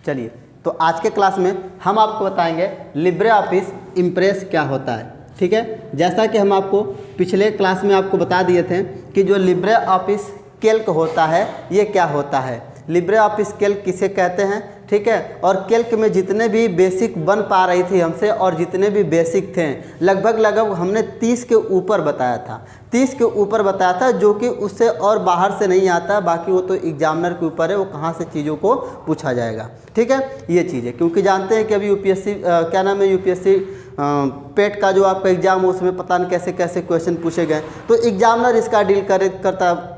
चलिए, तो आज के क्लास में हम आपको बताएंगे लिब्रे ऑफिस इम्प्रेस क्या होता है। ठीक है, जैसा कि हम आपको पिछले क्लास में आपको बता दिए थे कि जो लिब्रे ऑफिस कैल्क होता है ये क्या होता है, लिब्रे ऑफिस कैल्क किसे कहते हैं। ठीक है, और कैल्क में जितने भी बेसिक बन पा रही थी हमसे और जितने भी बेसिक थे लगभग हमने 30 के ऊपर बताया था, 30 के ऊपर बताया था, जो कि उससे और बाहर से नहीं आता। बाकी वो तो एग्जामिनर के ऊपर है, वो कहाँ से चीज़ों को पूछा जाएगा। ठीक है, ये चीज़ है, क्योंकि जानते हैं कि अभी यूपीएससी क्या नाम है, यूपीएससी पेट का जो आपका एग्ज़ाम है उसमें पता नहीं कैसे कैसे क्वेश्चन पूछे गए, तो एग्जामिनर इसका डील करता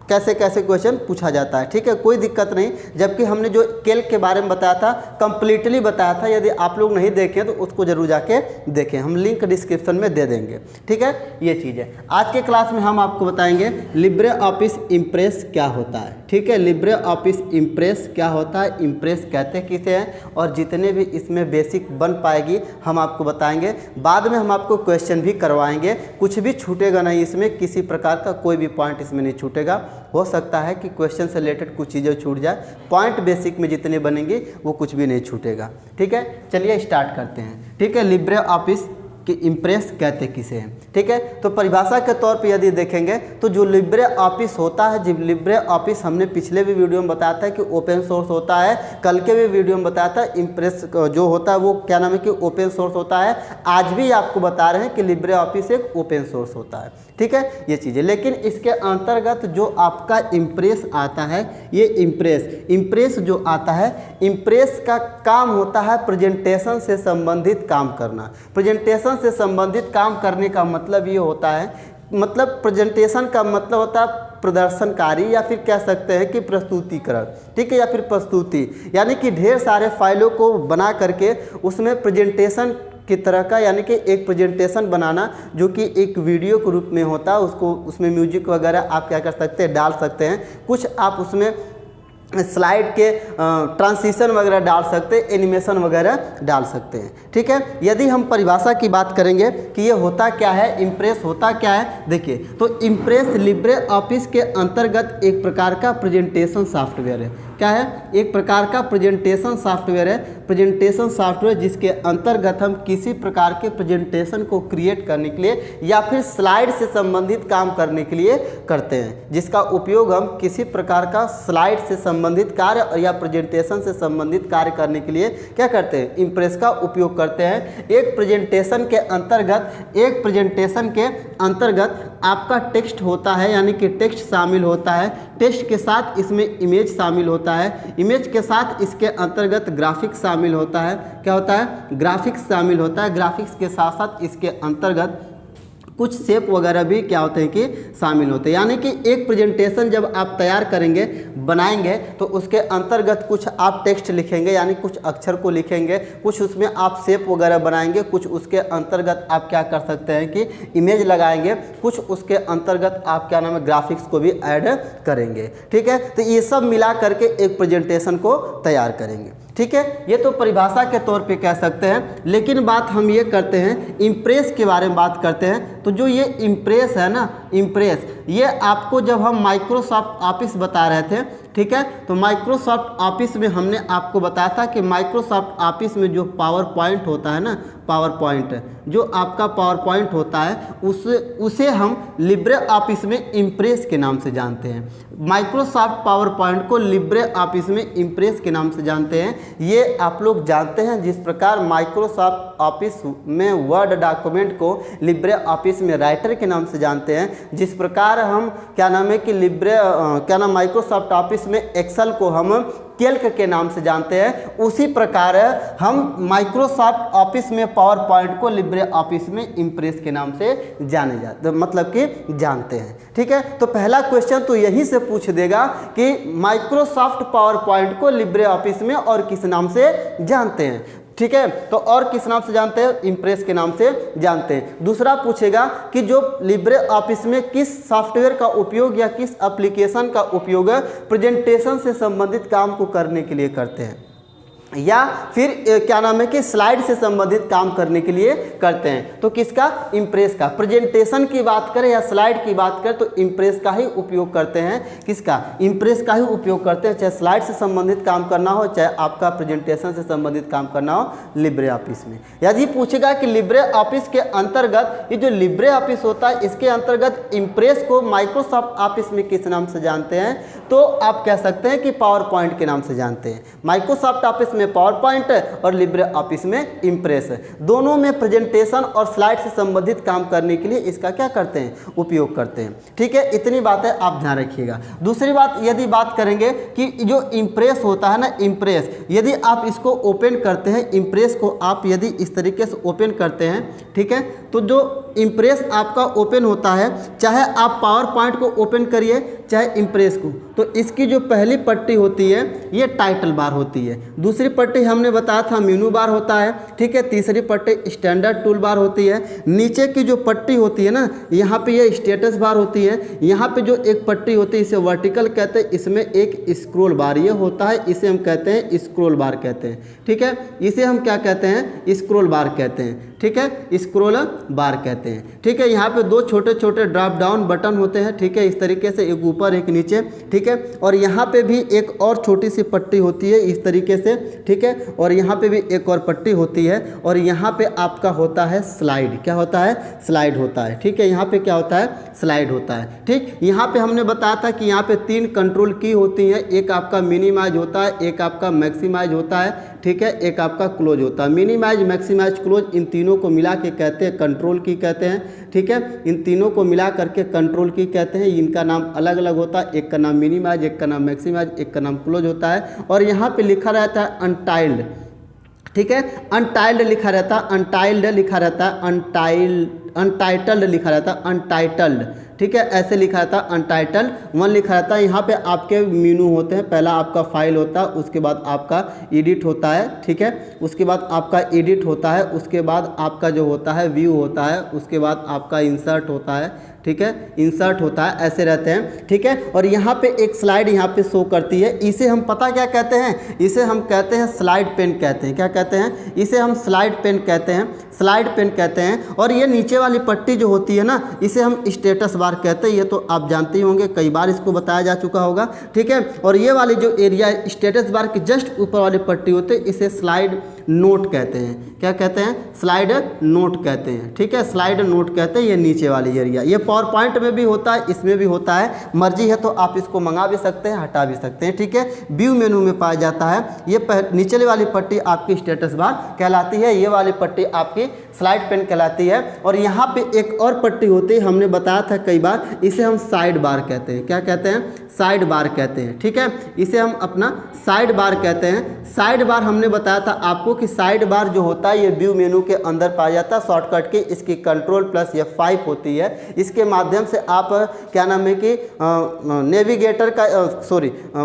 कैसे कैसे क्वेश्चन पूछा जाता है। ठीक है, कोई दिक्कत नहीं। जबकि हमने जो कैल्क के बारे में बताया था कंप्लीटली बताया था, यदि आप लोग नहीं देखें तो उसको जरूर जाके देखें, हम लिंक डिस्क्रिप्शन में दे देंगे। ठीक है, ये चीज़ है। आज के क्लास में हम आपको बताएंगे लिब्रे ऑफिस इम्प्रेस क्या होता है। ठीक है, लिब्रे ऑफिस इम्प्रेस क्या होता है, इम्प्रेस कहते किसे हैं, और जितने भी इसमें बेसिक बन पाएगी हम आपको बताएंगे। बाद में हम आपको क्वेश्चन भी करवाएंगे, कुछ भी छूटेगा नहीं इसमें, किसी प्रकार का कोई भी पॉइंट इसमें नहीं छूटेगा। हो सकता है कि क्वेश्चन से रिलेटेड कुछ चीज़ें छूट जाए, पॉइंट बेसिक में जितने बनेंगे वो कुछ भी नहीं छूटेगा। ठीक है, चलिए स्टार्ट करते हैं। ठीक है, लिब्रे ऑफिस कि इम्प्रेस कहते किसे हैं। ठीक है, तो परिभाषा के तौर पे यदि देखेंगे तो जो लिब्रे ऑफिस होता है, जब लिब्रे ऑफिस हमने पिछले भी वीडियो में बताया था कि ओपन सोर्स होता है, कल के भी वीडियो में बताया था इम्प्रेस जो होता है वो क्या नाम है कि ओपन सोर्स होता है। आज भी आपको बता रहे हैं कि लिब्रे ऑफिस एक ओपन सोर्स होता है। ठीक है, ये चीज़ें, लेकिन इसके अंतर्गत जो आपका इम्प्रेस आता है, ये इम्प्रेस जो आता है, इम्प्रेस का काम होता है प्रेजेंटेशन से संबंधित काम करना। प्रेजेंटेशन से संबंधित काम करने का मतलब ये होता है, मतलब प्रेजेंटेशन का मतलब होता है प्रदर्शनकारी, या फिर कह सकते हैं कि प्रस्तुतिकरण। ठीक है, या फिर प्रस्तुति, यानी कि ढेर सारे फाइलों को बना करके उसमें प्रेजेंटेशन की तरह का, यानी कि एक प्रेजेंटेशन बनाना जो कि एक वीडियो के रूप में होता है, उसको उसमें म्यूजिक वगैरह आप क्या कर सकते हैं, डाल सकते हैं, कुछ आप उसमें स्लाइड के ट्रांसिशन वगैरह डाल सकते हैं, एनिमेशन वगैरह डाल सकते हैं। ठीक है, यदि हम परिभाषा की बात करेंगे कि ये होता क्या है, इम्प्रेस होता क्या है, देखिए तो इम्प्रेस लिब्रे ऑफिस के अंतर्गत एक प्रकार का प्रेजेंटेशन सॉफ्टवेयर है। क्या है, एक प्रकार का प्रेजेंटेशन सॉफ्टवेयर है। प्रेजेंटेशन सॉफ्टवेयर जिसके अंतर्गत हम किसी प्रकार के प्रेजेंटेशन को क्रिएट करने के लिए या फिर स्लाइड से संबंधित काम करने के लिए करते हैं, जिसका उपयोग हम किसी प्रकार का स्लाइड से संबंधित कार्य या प्रेजेंटेशन से संबंधित कार्य करने के लिए क्या करते हैं, इम्प्रेस का उपयोग करते हैं। एक प्रेजेंटेशन के अंतर्गत आपका टेक्स्ट होता है, यानी कि टेक्स्ट शामिल होता है, टेक्स्ट के साथ इसमें इमेज शामिल होता है, इमेज के साथ इसके अंतर्गत ग्राफिक्स शामिल होता है। क्या होता है, ग्राफिक्स शामिल होता है। ग्राफिक्स के साथ साथ इसके अंतर्गत कुछ शेप वगैरह भी क्या होते हैं कि शामिल होते हैं। यानी कि एक प्रेजेंटेशन जब आप तैयार करेंगे, बनाएंगे, तो उसके अंतर्गत कुछ आप टेक्स्ट लिखेंगे, यानी कुछ अक्षर को लिखेंगे, कुछ उसमें आप शेप वगैरह बनाएंगे, कुछ उसके अंतर्गत आप क्या कर सकते हैं कि इमेज लगाएंगे, कुछ उसके अंतर्गत आप क्या नाम है ग्राफिक्स को भी ऐड करेंगे। ठीक है, तो ये सब मिला करके एक प्रेजेंटेशन को तैयार करेंगे। ठीक है, ये तो परिभाषा के तौर पे कह सकते हैं, लेकिन बात हम ये करते हैं इम्प्रेस के बारे में बात करते हैं। तो जो ये इम्प्रेस है ना, इम्प्रेस ये आपको जब हम माइक्रोसॉफ्ट ऑफिस बता रहे थे, ठीक है, तो माइक्रोसॉफ्ट ऑफिस में हमने आपको बताया था कि माइक्रोसॉफ्ट ऑफिस में जो पावर पॉइंट होता है ना, पावर पॉइंट जो आपका पावर पॉइंट होता है उसे हम लिब्रे ऑफिस में इम्प्रेस के नाम से जानते हैं। माइक्रोसॉफ्ट पावर पॉइंट को लिब्रे ऑफिस में इम्प्रेस के नाम से जानते हैं। ये आप लोग जानते हैं, जिस प्रकार माइक्रोसॉफ्ट ऑफिस में वर्ड डॉक्यूमेंट को लिब्रे ऑफिस में राइटर के नाम से जानते हैं, जिस प्रकार हम क्या नाम है कि माइक्रोसॉफ्ट ऑफिस में एक्सेल को हम कैल्क के नाम से जानते हैं, उसी प्रकार हम माइक्रोसॉफ्ट ऑफिस में पावर पॉइंट को लिब्रे ऑफिस में इम्प्रेस के नाम से जाने जाते, मतलब कि जानते हैं। ठीक है, तो पहला क्वेश्चन तो यही से पूछ देगा कि माइक्रोसॉफ्ट पावर पॉइंट को लिब्रे ऑफिस में और किस नाम से जानते हैं। ठीक है, तो और किस नाम से जानते हैं, इम्प्रेस के नाम से जानते हैं। दूसरा पूछेगा कि जो लिब्रे ऑफिस में किस सॉफ्टवेयर का उपयोग या किस एप्लीकेशन का उपयोग प्रेजेंटेशन से संबंधित काम को करने के लिए करते हैं। या फिर क्या नाम है कि स्लाइड से संबंधित काम करने के लिए करते हैं। तो किसका? इम्प्रेस का। प्रेजेंटेशन की बात करें या स्लाइड की बात करें तो इम्प्रेस का ही उपयोग करते हैं। किसका? इम्प्रेस का ही उपयोग करते हैं, चाहे स्लाइड से संबंधित काम करना हो, चाहे आपका प्रेजेंटेशन से संबंधित काम करना हो लिब्रे ऑफिस में। यदि पूछेगा कि लिब्रे ऑफिस के अंतर्गत, ये जो लिब्रे ऑफिस होता है इसके अंतर्गत इम्प्रेस को माइक्रोसॉफ्ट ऑफिस में किस नाम से जानते हैं, तो आप कह सकते हैं कि पावर पॉइंट के नाम से जानते हैं। माइक्रोसॉफ्ट ऑफिस में पावर पॉइंट और लिब्रे ऑफिस में इम्प्रेस, दोनों में प्रेजेंटेशन और स्लाइड से संबंधित काम करने के लिए इसका क्या करते हैं? उपयोग करते हैं। ठीक है, इतनी बातें आप ध्यान रखिएगा। दूसरी बात, यदि बात करेंगे कि जो इम्प्रेस होता है ना, इम्प्रेस यदि आप इसको ओपन करते हैं, इम्प्रेस को आप यदि इस तरीके से ओपन करते हैं, ठीक है, तो जो इम्प्रेस आपका ओपन होता है, चाहे आप पावर पॉइंट को ओपन करिए चाहे इम्प्रेस को, तो इसकी जो पहली पट्टी होती है ये टाइटल बार होती है, दूसरी पट्टी हमने बताया था मेनू बार होता है, ठीक है, तीसरी पट्टी स्टैंडर्ड टूल बार होती है, नीचे की जो पट्टी होती है ना यहाँ पे ये स्टेटस बार होती है, यहाँ पे जो एक पट्टी होती है इसे वर्टिकल कहते हैं, इसमें एक स्क्रॉल बार ये होता है, इसे हम कहते हैं स्क्रॉल बार कहते हैं। ठीक है, इसे हम क्या कहते हैं? स्क्रॉल बार कहते हैं। ठीक है, स्क्रॉल बार कहते हैं। ठीक है, यहाँ पे दो छोटे छोटे ड्रॉप डाउन बटन होते हैं। ठीक है, इस तरीके से, एक ऊपर एक नीचे। ठीक है, और यहाँ पे भी एक और छोटी सी पट्टी होती है इस तरीके से। ठीक है, और यहाँ पे भी एक और पट्टी होती है, और यहाँ पे आपका होता है स्लाइड। क्या होता है? स्लाइड होता है। ठीक है, यहाँ पे क्या होता है? स्लाइड होता है। ठीक, यहाँ पे हमने बताया था कि यहाँ पे 3 कंट्रोल की होती है, एक आपका मिनिमाइज होता है, एक आपका मैक्सिमाइज होता है, ठीक है, एक आपका क्लोज होता है। मिनिमाइज, मैक्सिमाइज, क्लोज, इन तीनों को मिला के कहते हैं कंट्रोल की कहते हैं। ठीक है, इन तीनों को मिला करके कंट्रोल की कहते हैं। इनका नाम अलग अलग होता है, एक का नाम मिनिमाइज, एक का नाम मैक्सिमाइज, एक का नाम क्लोज होता है। और यहाँ पे लिखा रहता है अनटाइल्ड। ठीक है, अनटाइल्ड लिखा रहता है, अनटाइल्ड लिखा रहता है, अनटाइटल्ड लिखा रहता है, अनटाइटल्ड। ठीक है, ऐसे लिखा रहता है, अनटाइटल्ड 1 लिखा रहता है। यहाँ पे आपके मेनू होते हैं, पहला आपका फाइल होता है, उसके बाद आपका एडिट होता है। ठीक है, उसके बाद आपका एडिट होता है, उसके बाद आपका जो होता है व्यू होता है, उसके बाद आपका इंसर्ट होता है। ठीक है, इंसर्ट होता है, ऐसे रहते हैं। ठीक है, और यहाँ पे एक स्लाइड यहाँ पे शो करती है, इसे हम पता क्या कहते हैं? इसे हम कहते हैं स्लाइड पेन कहते हैं। क्या कहते हैं? इसे हम स्लाइड पेन कहते हैं, स्लाइड पेन कहते हैं। और ये नीचे वाली पट्टी जो होती है ना, इसे हम स्टेटस बार कहते हैं। ये तो आप जानते ही होंगे, कई बार इसको बताया जा चुका होगा। ठीक है, और ये वाली जो एरिया स्टेटस बार की जस्ट ऊपर वाली पट्टी होती है, इसे स्लाइड नोट कहते हैं। क्या कहते हैं? स्लाइड नोट कहते हैं। ठीक है, स्लाइड नोट कहते हैं। ये नीचे वाली एरिया, ये पावर पॉइंट में भी होता है, इसमें भी होता है, मर्जी है तो आप इसको मंगा भी सकते हैं, हटा भी सकते हैं। ठीक है, व्यू मेनू में पाया जाता है। ये नीचे वाली पट्टी आपकी स्टेटस बार कहलाती है, ये वाली पट्टी आपकी स्लाइड पेन कहलाती है। और यहाँ पे एक और पट्टी होती है, हमने बताया था कई बार, इसे हम साइड बार कहते हैं। क्या कहते हैं? साइड बार कहते हैं। ठीक है, इसे हम अपना साइड बार कहते हैं। साइड बार हमने बताया था आपको कि साइड बार जो होता है ये व्यू मेनू के अंदर पाया जाता है, शॉर्टकट की इसकी कंट्रोल प्लस F5 होती है। इसके माध्यम से आप क्या नाम है कि नेविगेटर का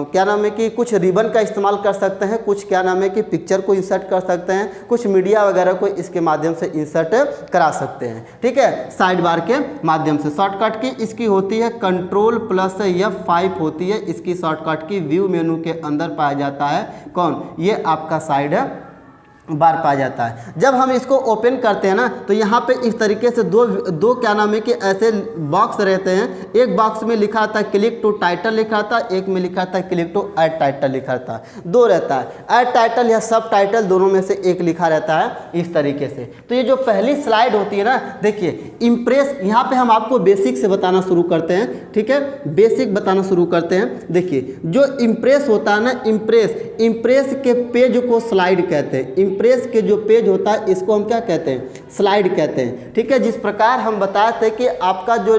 क्या नाम है कि कुछ रिबन का इस्तेमाल कर सकते हैं, कुछ क्या नाम है कि पिक्चर को इंसर्ट कर सकते हैं, कुछ मीडिया वगैरह को इसके माध्यम से इंसर्ट करा सकते हैं। ठीक है, साइड बार के माध्यम से शॉर्टकट की इसकी होती है कंट्रोल प्लस F5 होती है, इसकी शॉर्टकट की व्यू मेनू के अंदर पाया जाता है। कौन? ये आपका साइड बार पाया जाता है। जब हम इसको ओपन करते हैं ना, तो यहाँ पे इस तरीके से दो क्या नाम है कि ऐसे बॉक्स रहते हैं। एक बॉक्स में लिखा था क्लिक टू टाइटल लिखा था, एक में लिखा था क्लिक टू ऐड टाइटल लिखा था, दो रहता है। ऐड टाइटल या सब टाइटल दोनों में से एक लिखा रहता है इस तरीके से। तो ये जो पहली स्लाइड होती है ना, देखिए इम्प्रेस, यहाँ पे हम आपको बेसिक से बताना शुरू करते हैं। ठीक है, बेसिक बताना शुरू करते हैं। देखिए जो इम्प्रेस होता है ना, इम्प्रेस के पेज को स्लाइड कहते हैं। इम्प्रेस के जो पेज होता है इसको हम क्या कहते हैं? स्लाइड कहते हैं। ठीक है, जिस प्रकार हम बताए थे कि आपका जो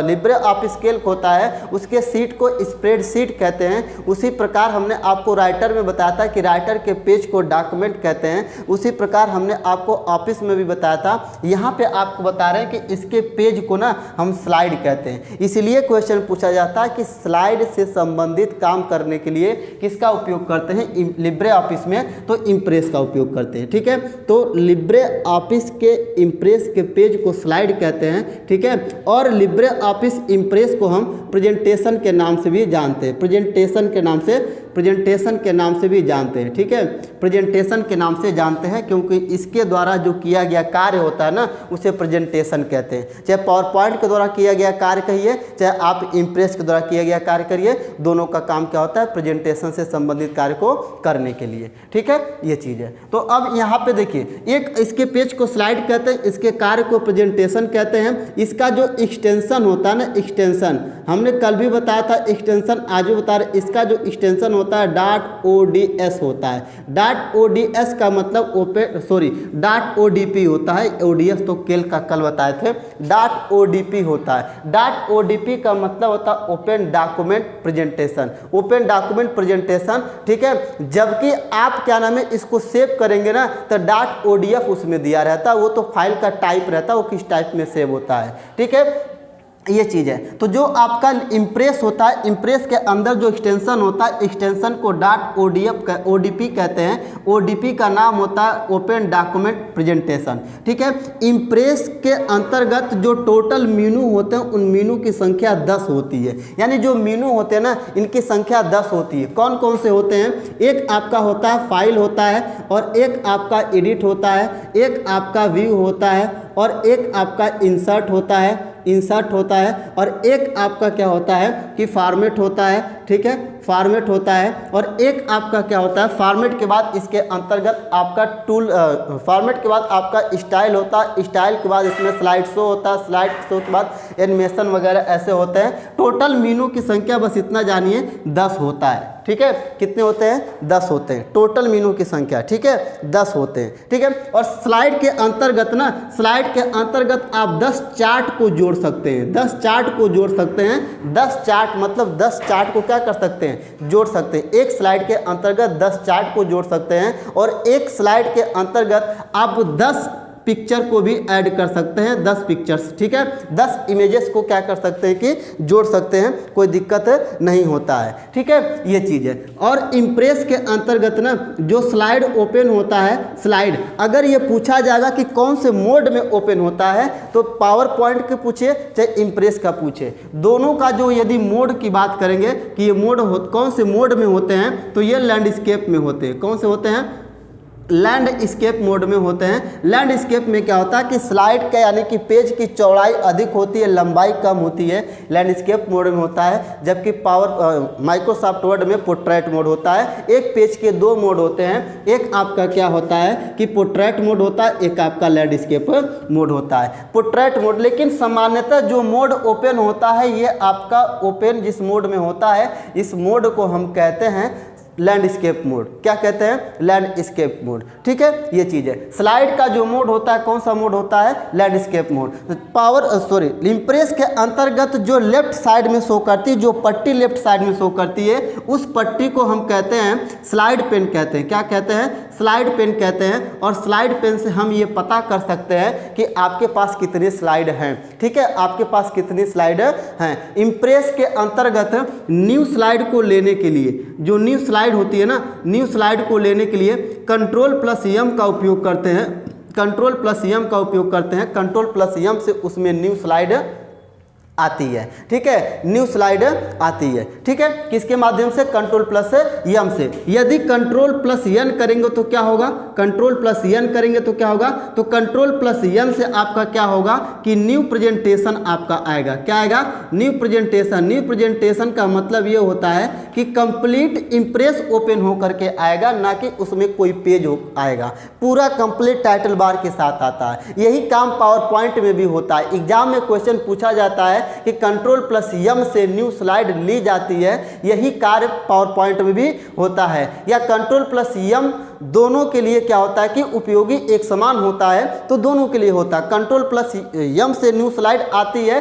लिब्रे ऑफिस कैल्क होता है उसके सीट को स्प्रेड शीट कहते हैं, उसी प्रकार हमने आपको राइटर में बताया था कि राइटर के पेज को डॉक्यूमेंट कहते हैं। उसी प्रकार हमने आपको ऑफिस में भी बताया था। यहाँ पे आपको बता रहे हैं कि इसके पेज को ना हम स्लाइड कहते हैं। इसलिए क्वेश्चन पूछा जाता है कि स्लाइड से संबंधित काम करने के लिए किसका उपयोग करते हैं लिब्रे ऑफिस में? तो इम्प्रेस का उपयोग करते हैं। ठीक है, तो लिब्रे ऑफिस के इम्प्रेस के पेज को स्लाइड कहते हैं। ठीक है, और लिब्रे ऑफिस इम्प्रेस को हम प्रेजेंटेशन के नाम से भी जानते हैं, प्रेजेंटेशन के नाम से प्रेजेंटेशन के नाम से भी जानते हैं। ठीक है, प्रेजेंटेशन के नाम से जानते हैं क्योंकि इसके द्वारा जो किया गया कार्य होता है ना उसे प्रेजेंटेशन कहते हैं। चाहे पावर पॉइंट के द्वारा किया गया कार्य कहिए, चाहे आप इम्प्रेस के द्वारा किया गया कार्य करिए, दोनों का काम क्या होता है, प्रेजेंटेशन से संबंधित कार्य को करने के लिए। ठीक है, ये चीज़ है। तो अब यहाँ पे देखिए, एक इसके पेज को स्लाइड कहते हैं, इसके कार्य को प्रेजेंटेशन कहते हैं। इसका जो एक्सटेंशन होता है ना, एक्सटेंशन हमने कल भी बताया था, एक्सटेंशन आज भी बता रहे, इसका जो एक्सटेंशन होता है .ods होता है। .ods का मतलब .odp होता है। ods तो कल बताए थे। .odp होता है। .odp का मतलब होता है open document presentation, open document presentation. ठीक है, जबकि आप क्या नाम है इसको सेव करेंगे ना तो .odf उसमें दिया रहता है, वो तो फाइल का टाइप रहता है, वो किस टाइप में सेव होता है। ठीक है, ये चीज़ है। तो जो आपका इम्प्रेस होता है, इम्प्रेस के अंदर जो एक्सटेंशन होता है, एक्सटेंशन को .odp कहते हैं। ओडीपी का नाम होता है ओपन डॉक्यूमेंट प्रेजेंटेशन। ठीक है, इम्प्रेस के अंतर्गत जो टोटल मीनू होते हैं उन मीनू की संख्या 10 होती है। यानी जो मीनू होते हैं ना इनकी संख्या 10 होती है। कौन कौन से होते हैं, एक आपका होता है फाइल होता है, और एक आपका एडिट होता है, एक आपका व्यू होता है, और एक आपका इंसर्ट होता है, और एक आपका क्या होता है कि फॉर्मेट होता है। ठीक है, फॉर्मेट होता है, और एक आपका क्या होता है, फॉर्मेट के बाद इसके अंतर्गत आपका टूल, फॉर्मेट के बाद आपका स्टाइल होता है, स्टाइल के बाद इसमें स्लाइड शो होता है, स्लाइड शो के बाद एनिमेशन वगैरह ऐसे होते हैं। टोटल मीनू की संख्या बस इतना जानिए 10 होता है। ठीक है, कितने होते हैं, 10 होते हैं टोटल मीनू की संख्या। ठीक है, 10 होते हैं। ठीक है, और स्लाइड के अंतर्गत ना, स्लाइड के अंतर्गत आप 10 चार्ट को जोड़ सकते हैं, 10 चार्ट को जोड़ सकते हैं। 10 चार्ट मतलब 10 चार्ट को क्या कर सकते हैं, जोड़ सकते हैं। एक स्लाइड के अंतर्गत 10 चार्ट को जोड़ सकते हैं, और एक स्लाइड के अंतर्गत आप 10 पिक्चर को भी ऐड कर सकते हैं, 10 पिक्चर्स। ठीक है, 10 इमेजेस को क्या कर सकते हैं कि जोड़ सकते हैं, कोई दिक्कत नहीं होता है। ठीक है, ये चीज़ है। और इम्प्रेस के अंतर्गत ना जो स्लाइड ओपन होता है, स्लाइड अगर ये पूछा जाएगा कि कौन से मोड में ओपन होता है तो पावर पॉइंट के पूछे चाहे इम्प्रेस का पूछे, दोनों का जो यदि मोड की बात करेंगे कि ये मोड कौन से मोड में होते हैं तो ये लैंडस्केप में होते हैं। कौन से होते हैं, लैंडस्केप मोड में होते हैं। लैंडस्केप में क्या होता है कि स्लाइड का यानी कि पेज की चौड़ाई अधिक होती है, लंबाई कम होती है, लैंडस्केप मोड में होता है। जबकि माइक्रोसॉफ्ट वर्ड में पोर्ट्रेट मोड होता है। एक पेज के 2 मोड होते हैं, एक आपका क्या होता है कि पोर्ट्रेट मोड होता है, एक आपका लैंडस्केप मोड होता है। पोर्ट्रेट मोड, लेकिन सामान्यतः जो मोड ओपन होता है ये आपका ओपन जिस मोड में होता है, इस मोड को हम कहते हैं लैंडस्केप मोड। क्या कहते हैं, लैंडस्केप मोड। ठीक है, ये चीज़ है। स्लाइड का जो मोड होता है, कौन सा मोड होता है, लैंडस्केप मोड। इम्प्रेस के अंतर्गत जो लेफ्ट साइड में शो करती है, जो पट्टी लेफ्ट साइड में शो करती है, उस पट्टी को हम कहते हैं स्लाइड पेन कहते हैं। क्या कहते हैं, स्लाइड पेन कहते हैं। और स्लाइड पेन से हम ये पता कर सकते हैं कि आपके पास कितने स्लाइड हैं। ठीक है, आपके पास कितनी स्लाइड हैं। इम्प्रेस के अंतर्गत न्यू स्लाइड को लेने के लिए, जो न्यू स्लाइड होती है ना, न्यू स्लाइड को लेने के लिए Ctrl+M का उपयोग करते हैं, Ctrl+M का उपयोग करते हैं। Ctrl+M से उसमें न्यू स्लाइड आती है। ठीक है, न्यू स्लाइड आती है। ठीक है, किसके माध्यम से, Ctrl+M से। यदि Ctrl+N करेंगे तो क्या होगा, Ctrl+N करेंगे तो क्या होगा, तो Ctrl+N से आपका क्या होगा कि न्यू प्रेजेंटेशन आपका आएगा। क्या आएगा, न्यू प्रेजेंटेशन। न्यू प्रेजेंटेशन का मतलब ये होता है कि कंप्लीट इम्प्रेस ओपन होकर के आएगा, ना कि उसमें कोई पेज आएगा, पूरा कंप्लीट टाइटल बार के साथ आता है। यही काम पावर पॉइंट में भी होता है। एग्जाम में क्वेश्चन पूछा जाता है कि Ctrl+M से न्यू स्लाइड ली जाती है, यही कार्य पावर पॉइंट में भी होता है। या Ctrl+M दोनों के लिए क्या होता है कि उपयोगी एक समान होता है, तो दोनों के लिए होता है। Ctrl+M से न्यू स्लाइड आती है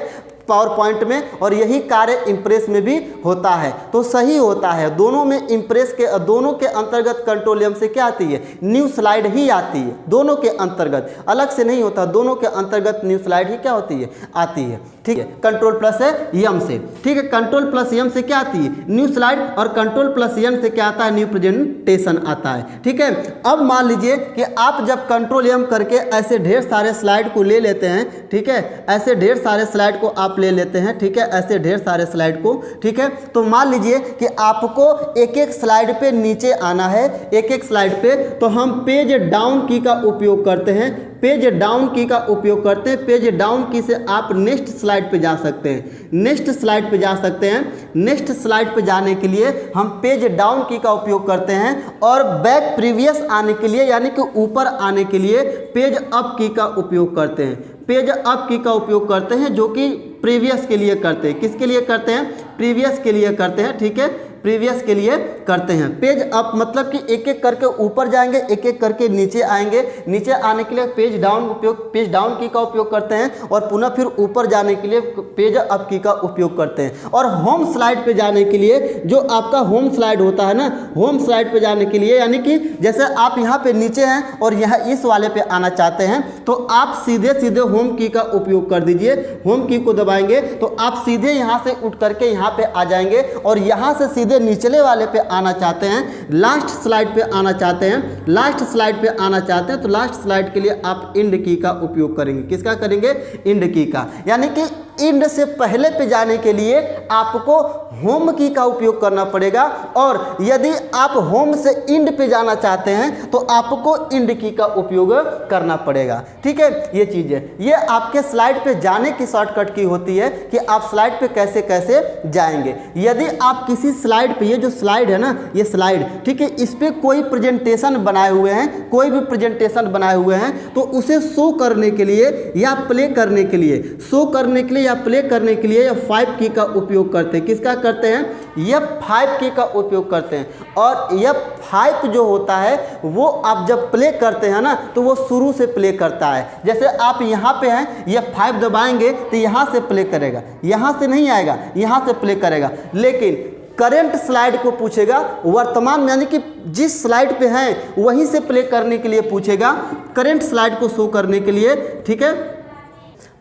पावर पॉइंट में, और यही कार्य इम्प्रेस में भी होता है, तो सही होता है। दोनों में इम्प्रेस के दोनों के अंतर्गत Ctrl+M से क्या आती है, न्यू स्लाइड ही आती है। दोनों के अंतर्गत, अलग से नहीं होता, दोनों के अंतर्गत न्यू स्लाइड ही क्या होती है, आती है। ठीक है, कंट्रोल प्लस एम से, ठीक है, कंट्रोल प्लस एम से क्या आती है, न्यू स्लाइड, और कंट्रोल प्लस एन से क्या आता है, न्यू प्रेजेंटेशन आता है। ठीक है, अब मान लीजिए कि आप जब कंट्रोल एम करके ऐसे ढेर सारे स्लाइड को ले लेते हैं, ठीक है, ऐसे ढेर सारे स्लाइड को आप ले लेते हैं, ठीक है, ऐसे ढेर सारे स्लाइड को, ठीक है, तो मान लीजिए कि आपको एक एक स्लाइड पे नीचे आना है, एक एक स्लाइड पे, तो हम पेज डाउन की का उपयोग करते हैं, पेज डाउन की का उपयोग करते हैं। पेज डाउन की से आप नेक्स्ट स्लाइड पे जा सकते हैं, नेक्स्ट स्लाइड पे जा सकते हैं। नेक्स्ट स्लाइड पे जाने के लिए हम पेज डाउन की का उपयोग करते हैं, और बैक प्रीवियस आने के लिए यानी कि ऊपर आने के लिए पेज अप की का उपयोग करते हैं, पेज अप की का उपयोग करते हैं, जो कि प्रीवियस के लिए करते हैं। किसके लिए करते हैं, प्रीवियस के लिए करते हैं, ठीक है, प्रीवियस के लिए करते हैं। पेज अप मतलब कि एक एक करके ऊपर जाएंगे, एक एक करके नीचे आएंगे, नीचे आने के लिए पेज डाउन की का उपयोग करते हैं, और पुनः फिर ऊपर जाने के लिए पेज अप की का उपयोग करते हैं। और होम स्लाइड पे जाने के लिए, जो आपका होम स्लाइड होता है ना, होम स्लाइड पे जाने के लिए यानी कि जैसे आप यहाँ पे नीचे हैं और यहाँ इस वाले पे आना चाहते हैं, तो आप सीधे सीधे होम की का उपयोग कर दीजिए। होम की को दबाएंगे तो आप सीधे यहाँ से उठ करके यहाँ पे आ जाएंगे, और यहाँ से सीधे निचले वाले पे आना चाहते हैं, लास्ट स्लाइड पे आना चाहते हैं, लास्ट स्लाइड पे आना चाहते हैं, तो लास्ट स्लाइड के लिए आप इंड की का उपयोग करेंगे। किसका करेंगे, इंड की का, यानी कि इंड से पहले पे जाने के लिए आपको होम की का उपयोग करना पड़ेगा, और यदि आप होम से इंड पे जाना चाहते हैं तो आपको इंड की का उपयोग करना पड़ेगा। ठीक है, ये चीज़ है, ये आपके स्लाइड पे जाने की शॉर्टकट की होती है कि आप स्लाइड पे कैसे कैसे जाएंगे। यदि आप किसी स्लाइड पे, ये जो स्लाइड है ना, ये स्लाइड, ठीक है, इस पर कोई प्रेजेंटेशन बनाए हुए हैं, कोई भी प्रेजेंटेशन बनाए हुए हैं, तो उसे शो करने के लिए या प्ले करने के लिए, शो करने के लिए या प्ले करने के लिए F5 की का उपयोग करते हैं। किसका करते हैं, F5 की का उपयोग करते हैं। और F5 जो होता है वो आप जब प्ले करते हैं ना, तो वो शुरू से प्ले करता है। जैसे आप यहाँ पे हैं, F5 दबाएंगे तो यहाँ से प्ले करेगा, यहाँ से नहीं आएगा, यहाँ से प्ले करेगा। लेकिन करंट स्लाइड को पूछेगा, वर्तमान में यानी कि जिस स्लाइड पे हैं वहीं से प्ले करने के लिए पूछेगा, करंट स्लाइड को शो करने के लिए। ठीक है,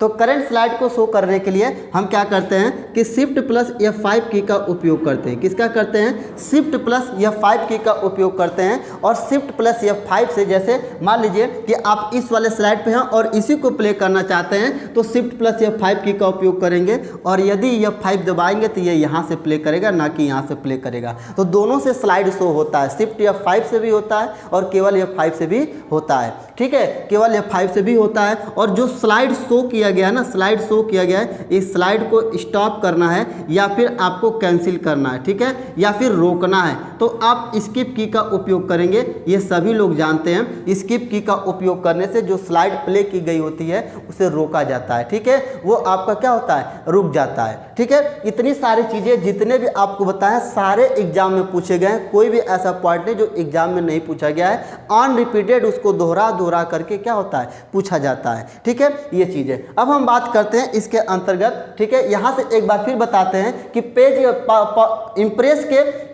तो करंट स्लाइड को शो करने के लिए हम क्या करते हैं कि शिफ्ट प्लस F5 की का उपयोग करते हैं। किसका करते हैं, शिफ्ट प्लस F5 की का उपयोग करते हैं। और शिफ्ट प्लस F5 से, जैसे मान लीजिए कि आप इस वाले स्लाइड पे हैं और इसी को प्ले करना चाहते हैं, तो शिफ्ट प्लस F5 की का उपयोग करेंगे, और यदि F5 दबाएंगे तो ये यहाँ से प्ले करेगा, ना कि यहाँ से प्ले करेगा। तो दोनों से स्लाइड शो होता है, शिफ्ट F5 से भी होता है और केवल F5 से भी होता है। ठीक है, केवल F5 से भी होता है। और जो स्लाइड शो किया गया है ना, स्लाइड शो किया गया है, इस स्लाइड को स्टॉप करना है या फिर आपको कैंसिल करना है, ठीक है, या फिर रोकना है, तो आप स्किप की का उपयोग करेंगे। ये सभी लोग जानते हैं, स्किप की का उपयोग करने से जो स्लाइड प्ले की गई होती है उसे रोका जाता है। ठीक है, वो आपका क्या होता है, रुक जाता है। ठीक है, इतनी सारी चीज़ें जितने भी आपको बताएं सारे एग्जाम में पूछे गए हैं, कोई भी ऐसा पॉइंट नहीं जो एग्जाम में नहीं पूछा गया है। ऑन रिपीटेड उसको दोहरा करके क्या होता है, पूछा जाता है। ठीक है, ये चीज़ें। अब हम बात करते हैं इसके अंतर्गत। ठीक है, यहाँ से एक बार फिर बताते हैं कि पेज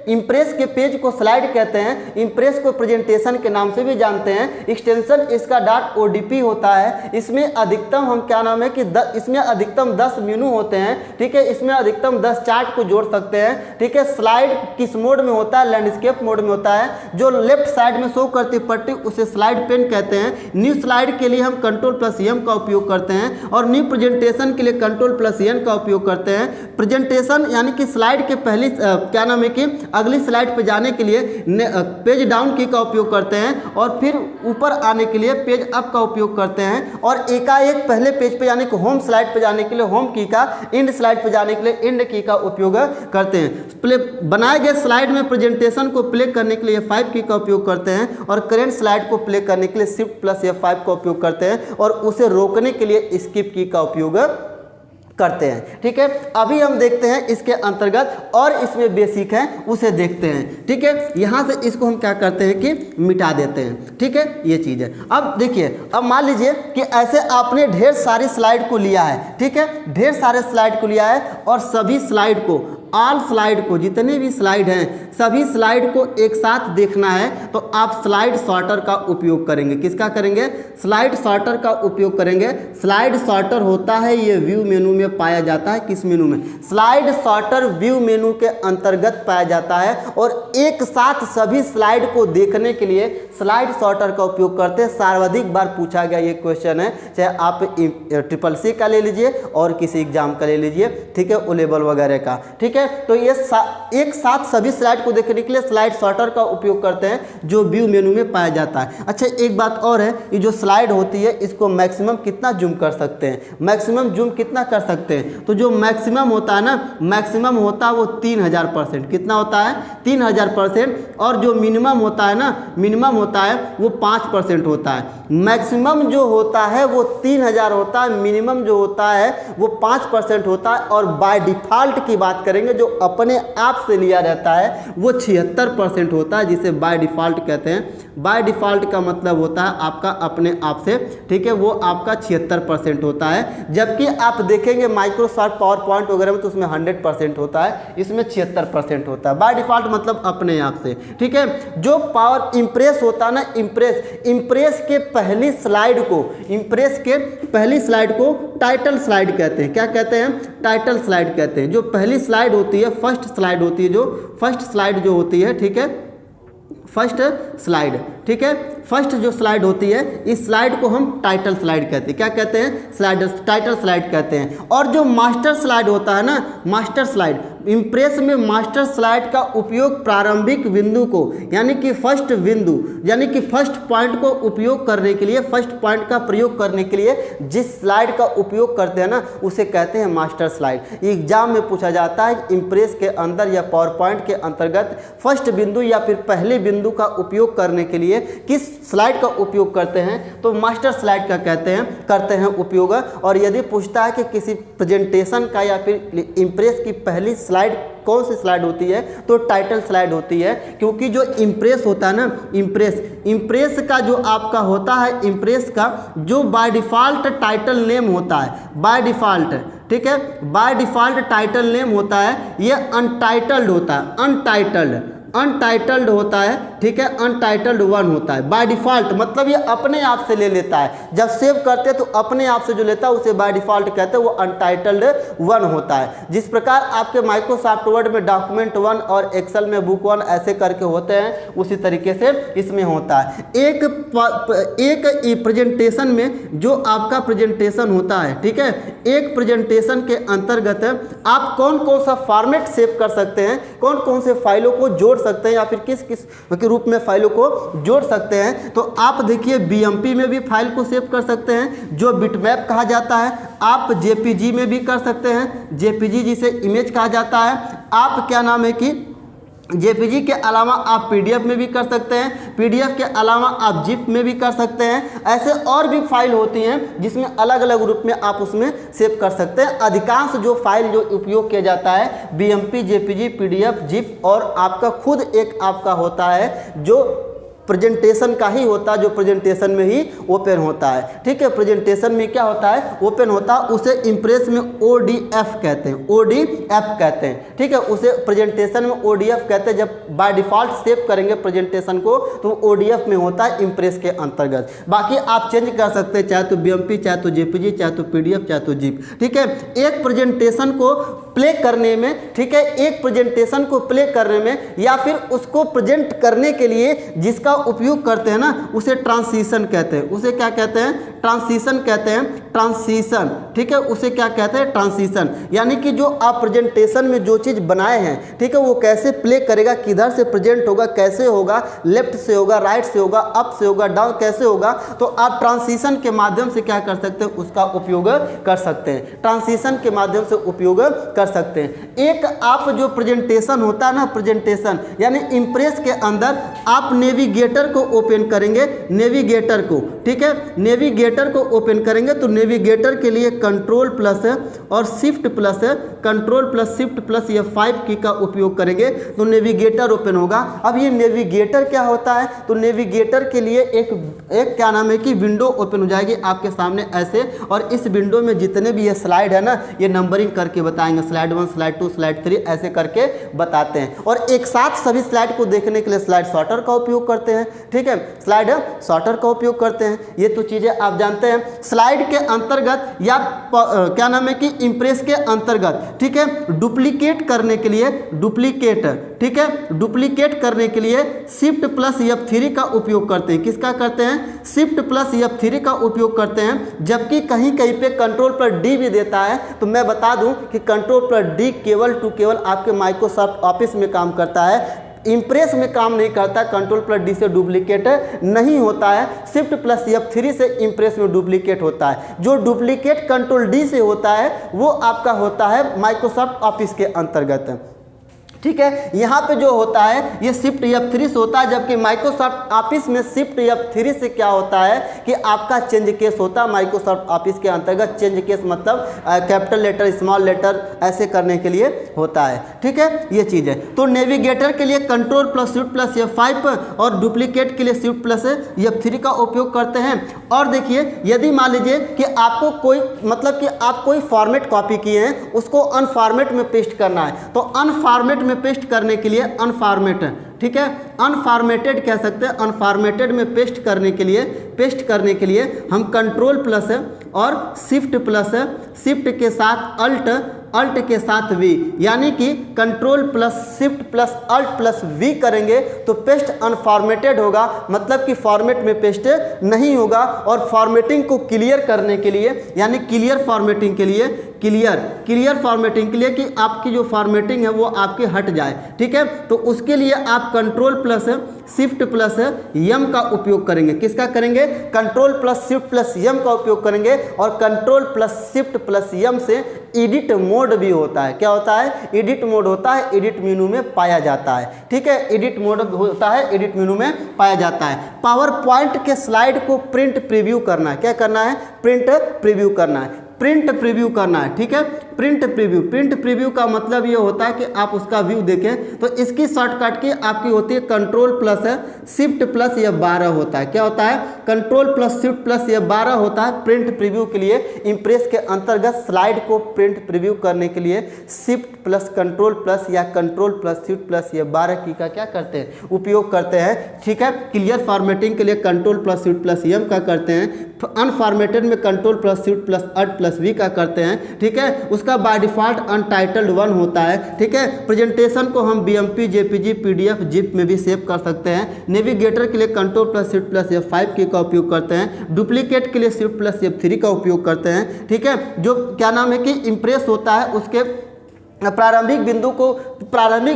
इम्प्रेस के पेज को स्लाइड कहते हैं, इम्प्रेस को प्रेजेंटेशन के नाम से भी जानते हैं। एक्सटेंशन इसका .odp होता है। इसमें अधिकतम हम क्या नाम है कि इसमें अधिकतम 10 मेनू होते हैं। ठीक है, इसमें अधिकतम 10 चार्ट को जोड़ सकते हैं। ठीक है, स्लाइड किस मोड में होता है, लैंडस्केप मोड में होता है। जो लेफ्ट साइड में शो करती पट्टी उसे स्लाइड पेन कहते हैं। न्यू स्लाइड के लिए हम Ctrl+M का उपयोग करते हैं, और न्यू प्रेजेंटेशन के लिए Ctrl+N का उपयोग करते हैं। प्रेजेंटेशन यानी कि स्लाइड के पहली क्या नाम है कि अगली स्लाइड पे जाने के लिए पेज डाउन की का उपयोग करते हैं, और फिर ऊपर आने के लिए पेज अप का उपयोग करते हैं। और एकाएक पहले पेज पे यानी कि होम स्लाइड पे जाने के लिए होम की का, इंड स्लाइड पे जाने के लिए इंड की का उपयोग करते हैं। प्ले बनाए गए स्लाइड में प्रेजेंटेशन को प्ले करने के लिए F5 की का उपयोग करते हैं, और करंट स्लाइड को प्ले करने के लिए शिफ्ट प्लस F5 का उपयोग करते हैं, और उसे रोकने के लिए स्किप की का उपयोग करते हैं। ठीक है, अभी हम देखते हैं इसके अंतर्गत और इसमें बेसिक है उसे देखते हैं। ठीक है, यहाँ से इसको हम क्या करते हैं कि मिटा देते हैं। ठीक है, ये चीज़ है। अब देखिए, अब मान लीजिए कि ऐसे आपने ढेर सारी स्लाइड को लिया है। ठीक है, ढेर सारे स्लाइड को लिया है, और सभी स्लाइड को ऑल स्लाइड को, जितने भी स्लाइड हैं सभी स्लाइड को एक साथ देखना है तो आप स्लाइड सॉर्टर का उपयोग करेंगे। किसका करेंगे? स्लाइड सॉर्टर का उपयोग करेंगे। स्लाइड सॉर्टर होता है ये व्यू मेनू में पाया जाता है। किस मेनू में? स्लाइड सॉर्टर व्यू मेनू के अंतर्गत पाया जाता है और एक साथ सभी स्लाइड को देखने के लिए स्लाइड सॉर्टर का उपयोग करते हैं। सर्वाधिक बार पूछा गया ये क्वेश्चन है, चाहे आप SSC का ले लीजिए और किसी एग्जाम का ले लीजिए, ठीक है, ओ लेवल वगैरह का, ठीक है। तो ये एक साथ सभी स्लाइड को देखने के लिए स्लाइड सॉर्टर का उपयोग करते हैं जो व्यू मेनू में पाया जाता है। अच्छा, एक बात और है, ये जो स्लाइड होती है इसको मैक्सिमम कितना जूम कर सकते हैं? मैक्सिमम जूम कितना कर सकते हैं? तो जो मैक्सिमम होता है ना, मैक्सिमम होता है वो 3000%। कितना होता है? 3000%। और जो मिनिमम होता है ना, मिनिमम होता है वो 5% होता है। मैक्सिमम जो होता है वो 3000 होता है, मिनिमम जो होता है वो 5% होता है। और बाय डिफ़ॉल्ट की बात करेंगे जो अपने आप से लिया जाता है वो 76% होता है, जिसे बाय डिफ़ॉल्ट कहते हैं। बाय डिफ़ॉल्ट का मतलब होता है आपका अपने आप से, ठीक है, वो आपका 76% होता है। जबकि आप देखेंगे माइक्रोसॉफ्ट पावर पॉइंट वगैरह में तो उसमें 100% होता है, इसमें 76% होता है। बाय डिफ़ॉल्ट मतलब अपने आप से, ठीक है। जो पावर इम्प्रेस होता है ना, इम्प्रेस के पहली स्लाइड को, इम्प्रेस के पहली स्लाइड को टाइटल स्लाइड कहते हैं। क्या कहते हैं? टाइटल स्लाइड कहते हैं। जो पहली स्लाइड होती है, फर्स्ट स्लाइड होती है, जो फर्स्ट स्लाइड जो होती है, ठीक है, फर्स्ट स्लाइड, ठीक है, फर्स्ट जो स्लाइड होती है इस स्लाइड को हम टाइटल स्लाइड कहते हैं। क्या कहते हैं? स्लाइड, टाइटल स्लाइड कहते हैं। और जो मास्टर स्लाइड होता है ना, मास्टर स्लाइड, इम्प्रेस में मास्टर स्लाइड का उपयोग प्रारंभिक बिंदु को, यानी कि फर्स्ट बिंदु, यानी कि फर्स्ट पॉइंट को उपयोग करने के लिए, फर्स्ट पॉइंट का प्रयोग करने के लिए जिस स्लाइड का उपयोग करते हैं ना उसे कहते हैं मास्टर स्लाइड। एग्जाम में पूछा जाता है इम्प्रेस के अंदर या पावर पॉइंट के अंतर्गत फर्स्ट बिंदु या फिर पहले बिंदु का उपयोग करने के लिए किस स्लाइड का उपयोग करते हैं, तो मास्टर स्लाइड का करते हैं उपयोग। और यदि पूछता है कि किसी प्रेजेंटेशन का या फिर इम्प्रेस की पहली स्लाइड कौन सी स्लाइड होती है, तो टाइटल स्लाइड होती है। क्योंकि जो इम्प्रेस होता है ना, इम्प्रेस का जो आपका होता है, इम्प्रेस का जो बाय डिफ़ॉल्ट टाइटल नेम होता है, बाय डिफ़ॉल्ट, ठीक है, बाय डिफ़ॉल्ट टाइटल नेम होता है, ये अनटाइटल्ड होता है, अनटाइटल्ड होता है, ठीक है, अनटाइटल्ड 1 होता है बाय डिफ़ॉल्ट। मतलब ये अपने आप से ले लेता है, जब सेव करते हैं तो अपने आप से जो लेता है उसे बाय डिफ़ॉल्ट कहते हैं, वो अनटाइटल्ड 1 होता है। जिस प्रकार आपके माइक्रोसॉफ्ट वर्ड में डॉक्यूमेंट 1 और एक्सेल में बुक 1 ऐसे करके होते हैं, उसी तरीके से इसमें होता है। एक प्रेजेंटेशन में जो आपका प्रेजेंटेशन होता है, ठीक है, एक प्रेजेंटेशन के अंतर्गत आप कौन कौन सा फॉर्मेट सेव कर सकते हैं, कौन कौन से फाइलों को जोड़ सकते हैं या फिर किस किस के रूप में फाइलों को जोड़ सकते हैं। तो आप देखिए BMP में भी फाइल को सेव कर सकते हैं जो बिटमैप कहा जाता है, आप JPG में भी कर सकते हैं, JPG जिसे इमेज कहा जाता है। आप क्या नाम है कि JPG के अलावा आप PDF में भी कर सकते हैं, PDF के अलावा आप ZIP में भी कर सकते हैं। ऐसे और भी फाइल होती हैं जिसमें अलग अलग रूप में आप उसमें सेव कर सकते हैं। अधिकांश जो फाइल जो उपयोग किया जाता है BMP, JPG, PDF, ZIP और आपका खुद एक आपका होता है जो प्रेजेंटेशन का ही होता है, जो प्रेजेंटेशन में ही ओपन होता है, ठीक है। प्रेजेंटेशन में क्या होता है? ओपन होता है, उसे इम्प्रेस में ODF कहते हैं, ODF कहते हैं, ठीक है, उसे प्रेजेंटेशन में ODF कहते हैं। जब बाय डिफ़ॉल्ट सेव करेंगे प्रेजेंटेशन को तो ODF में होता है इम्प्रेस के अंतर्गत। बाकी आप चेंज कर सकते हैं, चाहे तो BMP, चाहे तो JPG, चाहे तो PDF, चाहे तो ZIP, ठीक है। एक प्रेजेंटेशन को प्ले करने में, ठीक है, एक प्रेजेंटेशन को प्ले करने में या फिर उसको प्रेजेंट करने के लिए जिसका उपयोग करते हैं ना उसे ट्रांसिशन कहते हैं। उसे क्या कहते हैं? ट्रांसिशन कहते हैं, ट्रांसिशन, ठीक है, उसे क्या कहते हैं? ट्रांसिशन। यानी कि जो आप प्रेजेंटेशन में जो चीज़ बनाए हैं, ठीक है, वो कैसे प्ले करेगा, किधर से प्रेजेंट होगा, कैसे होगा, लेफ्ट से होगा, राइट से होगा, अप से होगा, डाउन कैसे होगा, तो आप ट्रांसिशन के माध्यम से क्या कर सकते हैं? उसका उपयोग कर सकते हैं, ट्रांसिशन के माध्यम से उपयोग कर सकते हैं। एक आप जो प्रेजेंटेशन होता है ना, प्रेजेंटेशन यानी इम्प्रेस के अंदर आप नेविगेटर को ओपन करेंगे, नेविगेटर को, ठीक है, नेविगेटर नेविगेटर को ओपन करेंगे तो नेविगेटर के लिए कंट्रोल प्लस और shift plus, control plus shift plus F5 की का उपयोग करेंगे तो नेविगेटर ओपन होगा। अब ये नेविगेटर क्या होता है, तो नेविगेटर के लिए एक क्या नाम है कि विंडो ओपन हो जाएगी आपके सामने ऐसे, और इस विंडो में जितने भी ये स्लाइड है ना, ये नंबरिंग करके बताएंगे, स्लाइड 1 स्लाइड 2 स्लाइड 3 ऐसे करके बताते हैं। और एक साथ सभी स्लाइड को देखने के लिए स्लाइड सॉर्टर का उपयोग करते हैं, ठीक है, स्लाइड सॉर्टर का उपयोग करते हैं। ये तो चीज़ें आप जानते हैं। स्लाइड के अंतर्गत या क्या नाम है कि इम्प्रेस के अंतर्गत, ठीक है, डुप्लीकेट करने के लिए डुप्लीकेट, ठीक है, डुप्लीकेट करने के लिए शिफ्ट प्लस F3 का उपयोग करते हैं। किसका करते हैं, शिफ्ट प्लस F3 का उपयोग करते हैं। जबकि कहीं कहीं पे कंट्रोल पर D भी देता है, तो मैं बता दूं कि कंट्रोल पर D केवल आपके माइक्रोसॉफ्ट ऑफिस में काम करता है, इम्प्रेस में काम नहीं करता। कंट्रोल प्लस डी से डुप्लीकेट नहीं होता है, शिफ्ट प्लस F3 से इम्प्रेस में डुप्लीकेट होता है। जो डुप्लीकेट कंट्रोल डी से होता है वो आपका होता है माइक्रोसॉफ्ट ऑफिस के अंतर्गत, ठीक है। यहाँ पे जो होता है ये शिफ्ट F3 से होता है, जबकि माइक्रोसॉफ्ट ऑफिस में शिफ्ट F3 से क्या होता है कि आपका चेंज केस होता है। माइक्रोसॉफ्ट ऑफिस के अंतर्गत चेंज केस मतलब कैपिटल लेटर स्मॉल लेटर ऐसे करने के लिए होता है, ठीक है, ये चीज़ है। तो नेविगेटर के लिए control plus shift plus F5 और डुप्लीकेट के लिए शिफ्ट प्लस F3 का उपयोग करते हैं। और देखिए, यदि मान लीजिए कि आपको कोई मतलब कि आप कोई फॉर्मेट कॉपी किए हैं, उसको अनफॉर्मेट में पेस्ट करना है, तो अनफॉर्मेट में पेस्ट करने के लिए अनफॉर्मेट, ठीक है, अनफॉर्मेटेड कह सकते हैं, अनफॉर्मेटेड में पेस्ट करने के लिए हम कंट्रोल प्लस और शिफ्ट प्लस, शिफ्ट के साथ अल्ट के साथ वी, यानी कि control plus shift plus alt plus V करेंगे तो पेस्ट अनफॉर्मेटेड होगा, मतलब कि फॉर्मेट में पेस्ट नहीं होगा। और फॉर्मेटिंग को क्लियर करने के लिए, यानी क्लियर फॉर्मेटिंग के लिए, क्लियर फॉर्मेटिंग के लिए कि आपकी जो फॉर्मेटिंग है वो आपके हट जाए, ठीक है, तो उसके लिए आप control plus shift plus M का उपयोग करेंगे। किसका करेंगे, control plus shift plus M का उपयोग करेंगे। और control plus shift plus M से एडिट मोड भी होता है। क्या होता है, एडिट मोड होता है, एडिट मेनू में पाया जाता है, ठीक है, एडिट मोड होता है, एडिट मेनू में पाया जाता है। पावर पॉइंट के स्लाइड को प्रिंट प्रीव्यू करना है। क्या करना है, प्रिंट प्रीव्यू करना है, प्रिंट प्रीव्यू करना है, ठीक है, प्रिंट प्रीव्यू का मतलब ये होता है कि आप उसका व्यू देखें। तो इसकी शॉर्टकट की आपकी होती है control plus shift plus F12 होता है। क्या होता है, control plus shift plus F12 होता है प्रिंट प्रीव्यू के लिए। इम्प्रेस के अंतर्गत स्लाइड को प्रिंट प्रीव्यू करने के लिए शिफ्ट प्लस कंट्रोल प्लस या control plus shift plus F12 की का क्या करते हैं, उपयोग करते हैं, ठीक है। क्लियर फॉर्मेटिंग के लिए control plus shift plus M का करते हैं। अनफॉर्मेटेड में control plus shift plus alt plus V का करते हैं, ठीक है। उसका बाय डिफॉल्ट अनटाइटल्ड 1 होता है, ठीक है। प्रेजेंटेशन को हम BMP JPG PDF जिप में भी सेव कर सकते हैं। नेविगेटर के लिए control plus shift plus F5 की का उपयोग करते हैं। डुप्लीकेट के लिए शिफ्ट प्लस F3 का उपयोग करते हैं, ठीक है। जो क्या नाम है कि इम्प्रेस होता है, उसके प्रारंभिक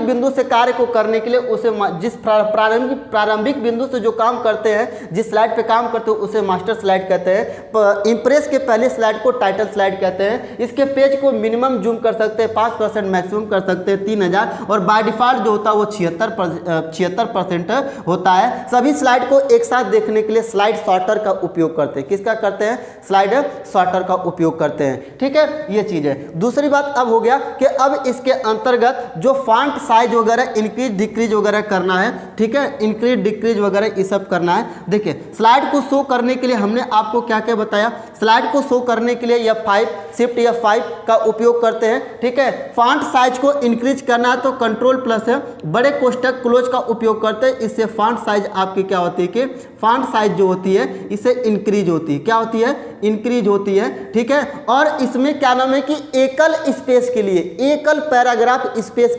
बिंदु से कार्य को करने के लिए उसे जिस प्रारंभिक बिंदु से जो काम करते हैं, जिस स्लाइड पे काम करते हैं उसे मास्टर स्लाइड कहते हैं। इम्प्रेस के पहले स्लाइड को टाइटल स्लाइड कहते हैं। इसके पेज को मिनिमम जूम कर सकते हैं 5%, मैक्सिमम कर सकते हैं 3000, और बाय डिफॉल्ट जो होता है वो 76% होता है। सभी स्लाइड को एक साथ देखने के लिए स्लाइड सॉर्टर का उपयोग करते हैं। किसका करते हैं, स्लाइड सॉर्टर का उपयोग करते हैं, ठीक है, ये चीज़ है। दूसरी बात अब हो गया कि अब इसके अंतर्गत जो फॉन्ट साइज वगैरह इंक्रीज डिक्रीज वगैरह करना है, ठीक है, इंक्रीज डिक्रीज वगैरह ये सब करना है। देखिए, स्लाइड को शो करने के लिए हमने आपको क्या क्या बताया। स्लाइड को शो करने के लिए F5 शिफ्ट F5 का उपयोग करते हैं, ठीक है। फॉन्ट साइज को इंक्रीज करना है तो कंट्रोल प्लस बड़े कोष्टक क्लोज का उपयोग करते हैं। इससे फॉन्ट साइज आपकी क्या होती है कि फॉन्ट साइज जो होती है इससे इंक्रीज होती है। क्या होती है, इंक्रीज होती है, ठीक है। और इसमें क्या नाम है कि एकल स्पेस के लिए, एकल पैराग्राफ स्पेस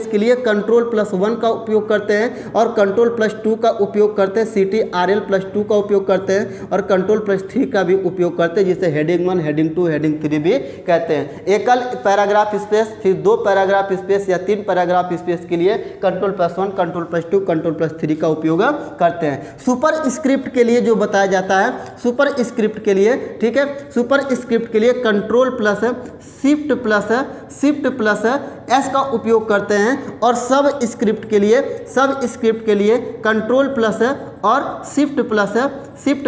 के लिए कंट्रोल प्लस 1 का उपयोग करते हैं और कंट्रोल प्लस 2 का उपयोग करते हैं। CTRL प्लस 2 का उपयोग करते हैं और कंट्रोल प्लस 3 का भी उपयोग करते हैं, जिसे हेडिंग 1 हेडिंग 2 हेडिंग 3 भी कहते हैं। एकल पैराग्राफ स्पेस, फिर 2 पैराग्राफ स्पेस या 3 पैराग्राफ स्पेस के लिए control plus 1 control plus 2 control plus 3 का उपयोग करते हैं। सुपर स्क्रिप्ट के लिए जो बताया जाता है, सुपर स्क्रिप्ट के लिए, ठीक है, सुपर स्क्रिप्ट के लिए control plus shift plus S का उपयोग करते हैं और सब स्क्रिप्ट के लिए कंट्रोल प्लस है और शिफ्ट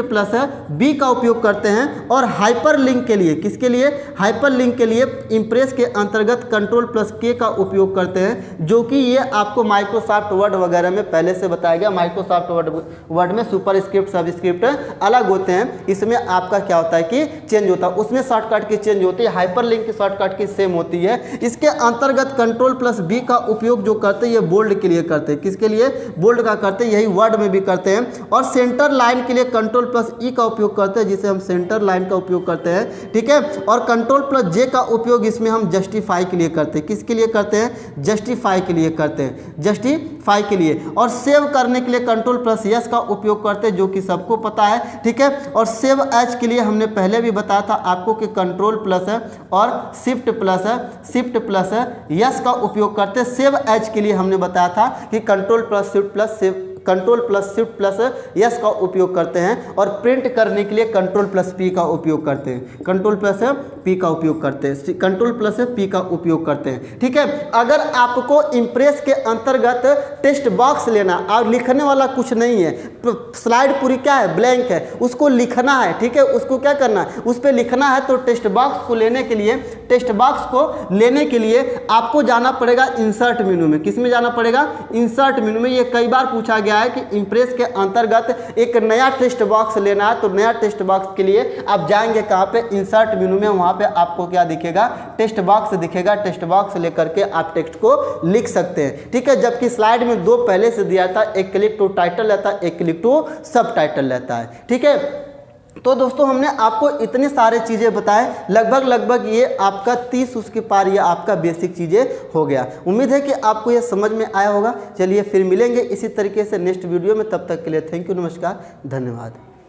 प्लस है बी का उपयोग करते हैं। और हाइपरलिंक के लिए, किसके लिए? हाइपरलिंक के लिए इम्प्रेस के अंतर्गत कंट्रोल प्लस के का उपयोग करते हैं, जो कि ये आपको माइक्रोसॉफ्ट वर्ड वगैरह में पहले से बताया गया। माइक्रोसॉफ्ट वर्ड में सुपर स्क्रिप्ट सब स्क्रिप्ट अलग होते हैं, इसमें आपका क्या होता है कि चेंज होता है, उसमें शॉर्टकट की चेंज होती है, हाइपरलिंक की शॉर्टकट की सेम होती है। इसके अंतर्गत कंट्रोल प्लस बी का उपयोग जो करते हैं ये बोल्ड के लिए करते हैं। किसके लिए? बोल्ड का करते हैं, यही वर्ड में भी करते हैं। और सेंटर लाइन के लिए कंट्रोल प्लस ई का उपयोग करते हैं, जिसे हम सेंटर लाइन का उपयोग करते हैं, ठीक है। और कंट्रोल प्लस जे का उपयोग इसमें हम जस्टिफाई के लिए करते हैं। किसके लिए करते हैं? जस्टिफाई के लिए करते हैं, जस्टिफाई के लिए। और सेव करने के लिए कंट्रोल प्लस यस का उपयोग करते हैं, जो कि सबको पता है, ठीक है। और सेव एज के लिए हमने पहले भी बताया था आपको कि कंट्रोल प्लस है और शिफ्ट प्लस है यस का उपयोग करते हैं। सेव एज के लिए हमने बताया था कि control plus shift plus yes का उपयोग करते हैं। और प्रिंट करने के लिए कंट्रोल प्लस पी का उपयोग करते हैं, कंट्रोल प्लस पी का उपयोग करते हैं, ठीक है। अगर आपको इम्प्रेस के अंतर्गत टेक्स्ट बॉक्स लेना और लिखने वाला कुछ नहीं है, स्लाइड पूरी क्या है? ब्लैंक है, उसको लिखना है, ठीक है। उसको क्या करना है? उस पर लिखना है। तो टेक्स्ट बॉक्स को लेने के लिए आपको जाना पड़ेगा इंसर्ट मेनू में। किस में जाना पड़ेगा? इंसर्ट मेनू में। ये कई बार पूछा गया है कि इम्प्रेस के अंतर्गत एक नया टेक्स्ट बॉक्स लेना है, तो नया टेक्स्ट बॉक्स के लिए आप जाएंगे कहाँ पे? इंसर्ट मेनू में। वहाँ पे आपको क्या दिखेगा? टेक्स्ट बॉक्स दिखेगा। टेक्स्ट बॉक्स लेकर के आप टेक्स्ट को लिख सकते हैं, ठीक है। जबकि स्लाइड में दो पहले से दिया था, एक क्लिक टू टाइटल रहता है, एक क्लिक टू सब टाइटल रहता है, ठीक है। तो दोस्तों हमने आपको इतनी सारे चीज़ें बताए, लगभग ये आपका 30 उसके पार ये आपका बेसिक चीज़ें हो गया। उम्मीद है कि आपको ये समझ में आया होगा। चलिए फिर मिलेंगे इसी तरीके से नेक्स्ट वीडियो में, तब तक के लिए थैंक यू, नमस्कार, धन्यवाद।